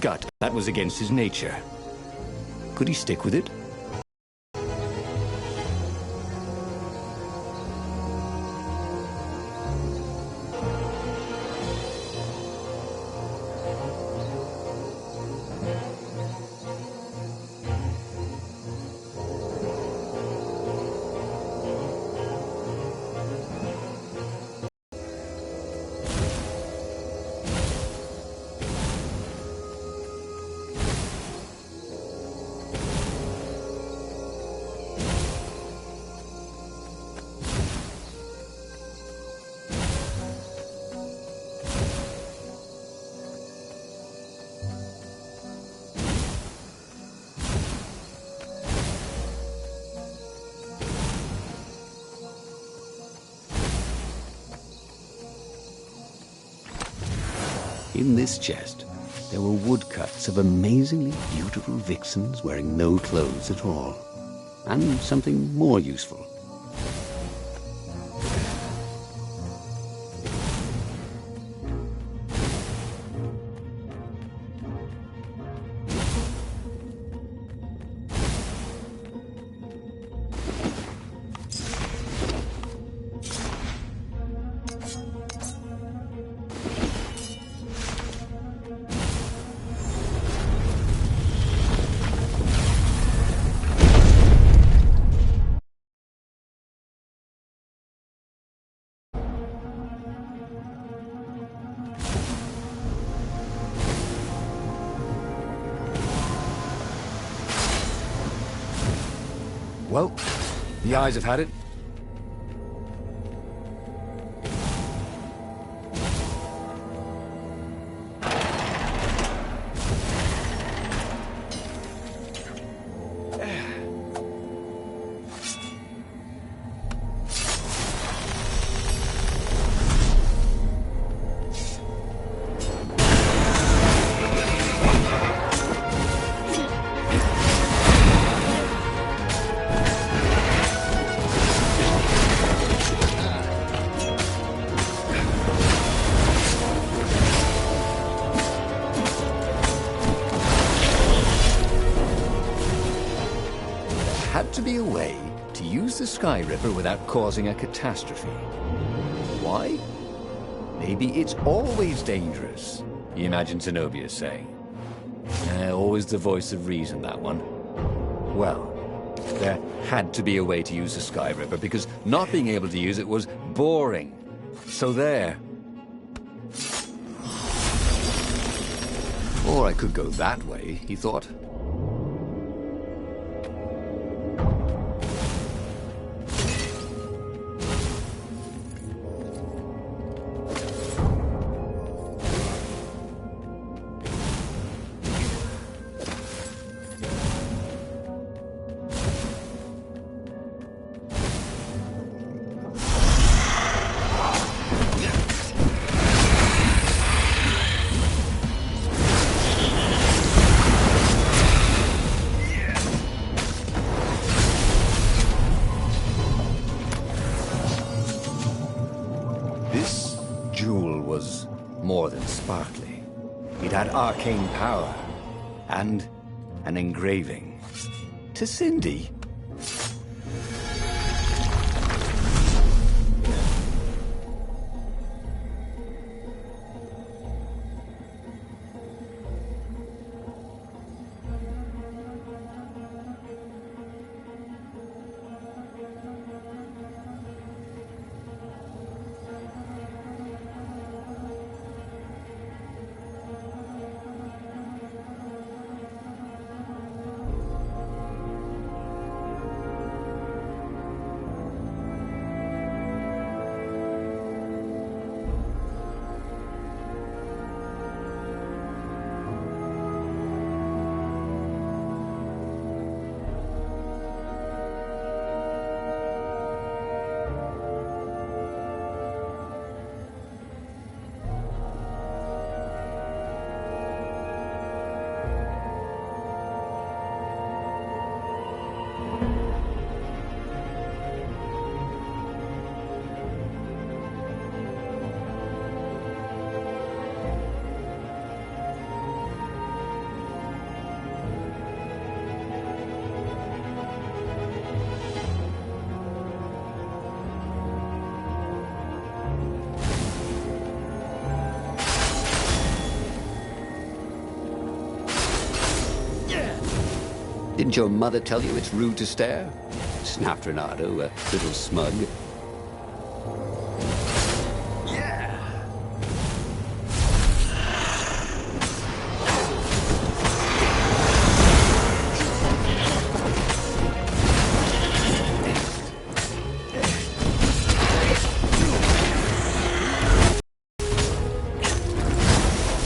gut. That was against his nature. Could he stick with it? In this chest, there were woodcuts of amazingly beautiful vixens wearing no clothes at all, and something more useful. Well, the eyes have had it. Had to be a way to use the Sky River without causing a catastrophe. Why? Maybe it's always dangerous, he imagined Zenobia saying. Always the voice of reason, that one. Well, there had to be a way to use the Sky River because not being able to use it was boring. So there. Or I could go that way, he thought. This jewel was more than sparkly. It had arcane power and an engraving. To Cindy. Didn't your mother tell you it's rude to stare? Snapped Renato, a little smug.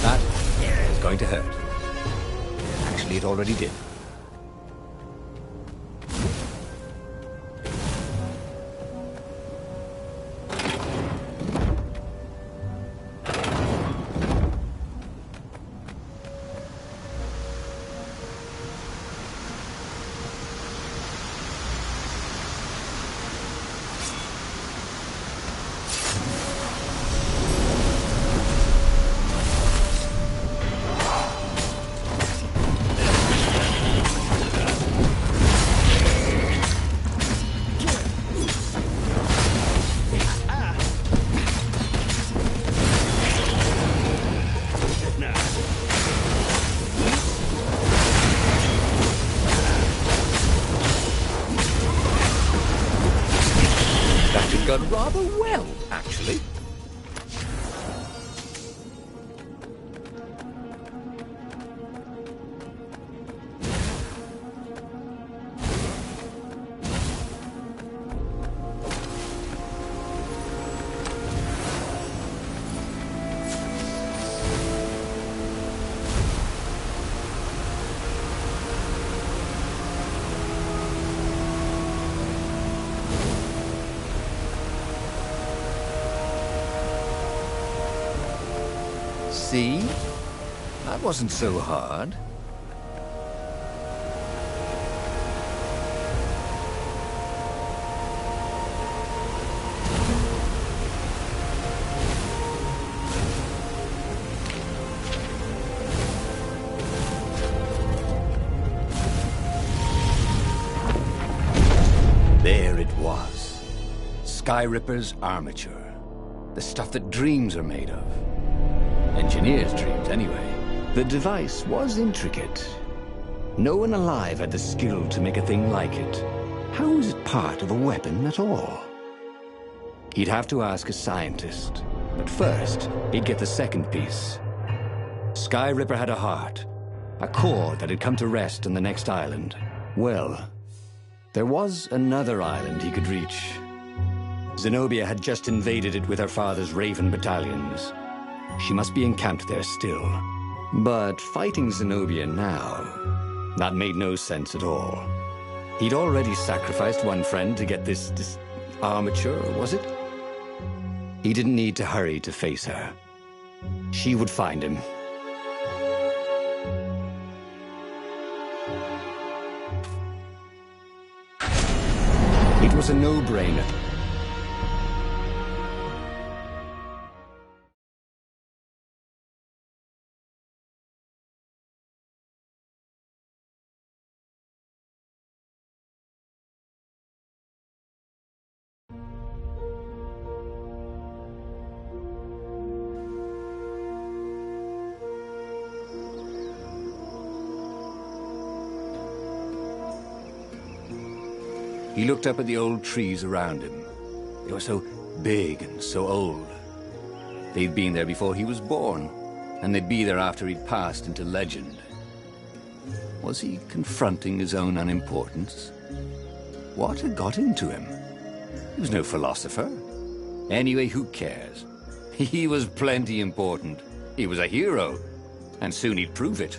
That is going to hurt. Actually, it already did. Gone rather well, actually. See? That wasn't so hard. There it was. Sky Ripper's armature. The stuff that dreams are made of. Engineers' dreams, anyway. The device was intricate. No one alive had the skill to make a thing like it. How was it part of a weapon at all? He'd have to ask a scientist. But first, he'd get the second piece. Sky Ripper had a heart. A core that had come to rest on the next island. Well, there was another island he could reach. Zenobia had just invaded it with her father's Raven battalions. She must be encamped there still. But fighting Zenobia now, that made no sense at all. He'd already sacrificed one friend to get this armature, was it? He didn't need to hurry to face her. She would find him. It was a no-brainer. He looked up at the old trees around him. They were so big and so old. They'd been there before he was born, and they'd be there after he'd passed into legend. Was he confronting his own unimportance? What had got into him? He was no philosopher. Anyway, who cares? He was plenty important. He was a hero, and soon he'd prove it.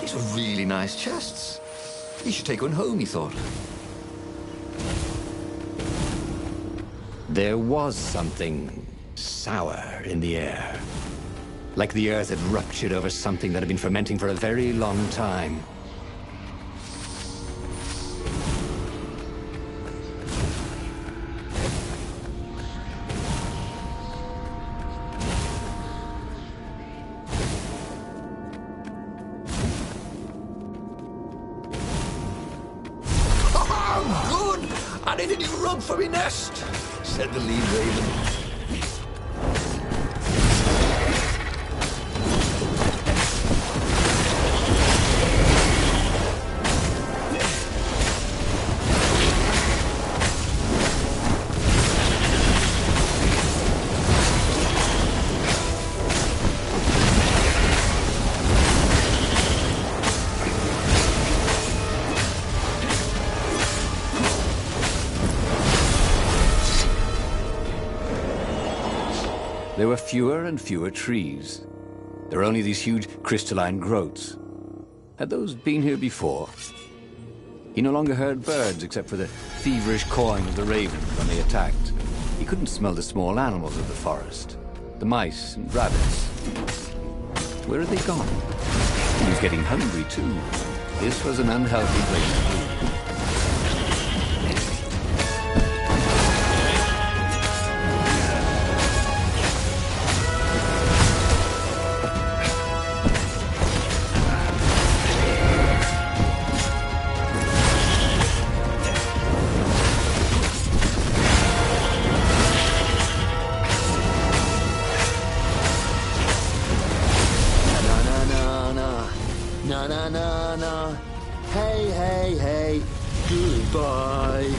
These were really nice chests. He should take one home, he thought. There was something sour in the air. Like the earth had ruptured over something that had been fermenting for a very long time. I need a new rug for me nest, said the lead raven. There were fewer and fewer trees. There were only these huge crystalline growths. Had those been here before? He no longer heard birds except for the feverish cawing of the ravens when they attacked. He couldn't smell the small animals of the forest, the mice and rabbits. Where had they gone? He was getting hungry too. This was an unhealthy place to be. Na na na na. Hey, hey, hey. Goodbye.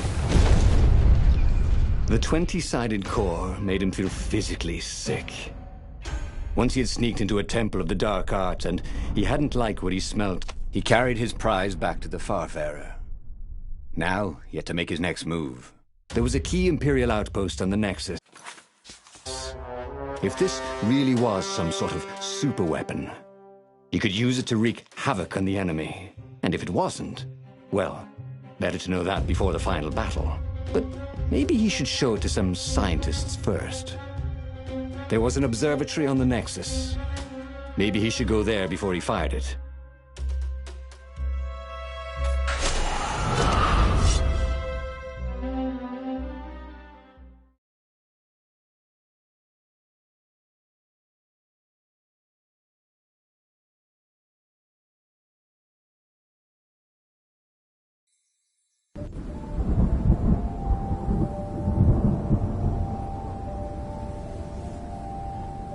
The 20-sided core made him feel physically sick. Once he had sneaked into a temple of the dark arts and he hadn't liked what he smelt, he carried his prize back to the Farfarer. Now he had to make his next move. There was a key Imperial outpost on the Nexus. If this really was some sort of super weapon, he could use it to wreak havoc on the enemy. And if it wasn't, well, better to know that before the final battle. But maybe he should show it to some scientists first. There was an observatory on the Nexus. Maybe he should go there before he fired it.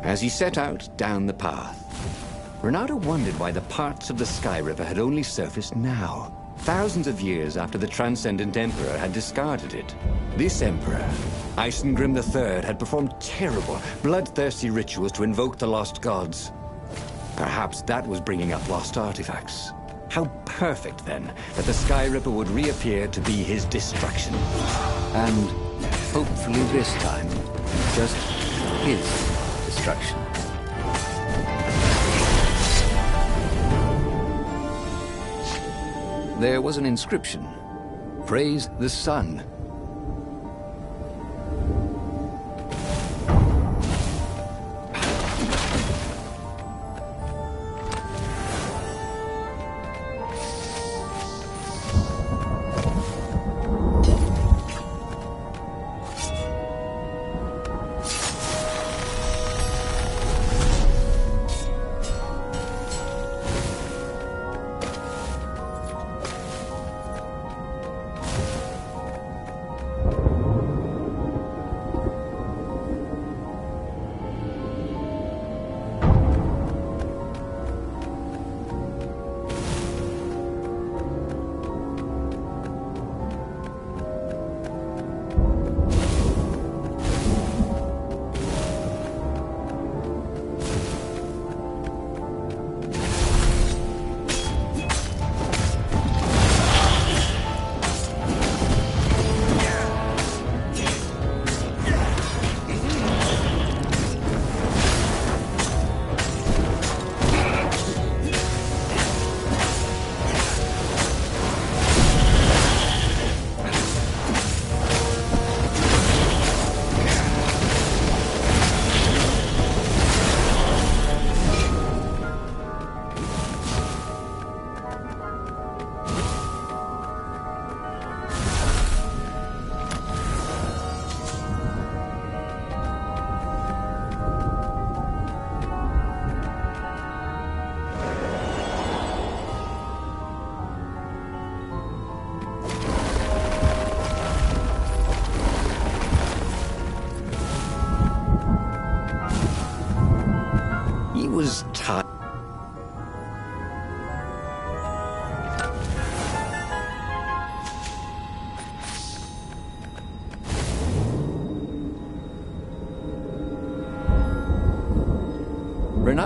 As he set out down the path, Renato wondered why the parts of the Sky River had only surfaced now, thousands of years after the Transcendent Emperor had discarded it. This Emperor, Isengrim III, had performed terrible, bloodthirsty rituals to invoke the lost gods. Perhaps that was bringing up lost artifacts. How perfect, then, that the Sky Ripper would reappear to be his destruction. And hopefully this time, just his destruction. There was an inscription. Praise the sun.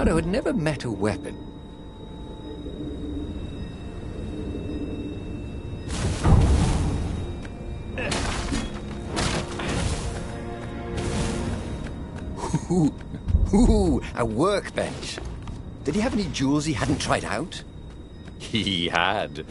Renato had never met a weapon. Ooh, a workbench. Did he have any jewels he hadn't tried out? He had.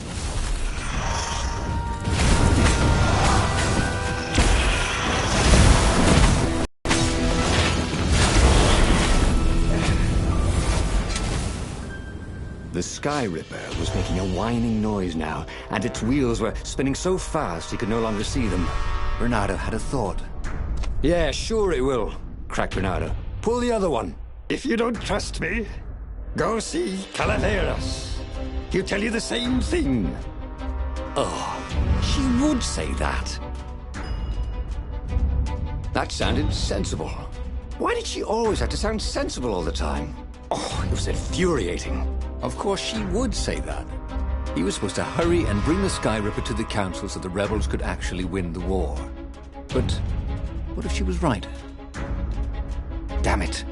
The Sky Ripper was making a whining noise now, and its wheels were spinning so fast he could no longer see them. Renato had a thought. Yeah, sure it will, cracked Renato. Pull the other one. If you don't trust me, go see Calaveras. He'll tell you the same thing. Oh, she would say that. That sounded sensible. Why did she always have to sound sensible all the time? Oh, it was infuriating. Of course she would say that. He was supposed to hurry and bring the Sky Ripper to the council so the rebels could actually win the war. But what if she was right? Damn it.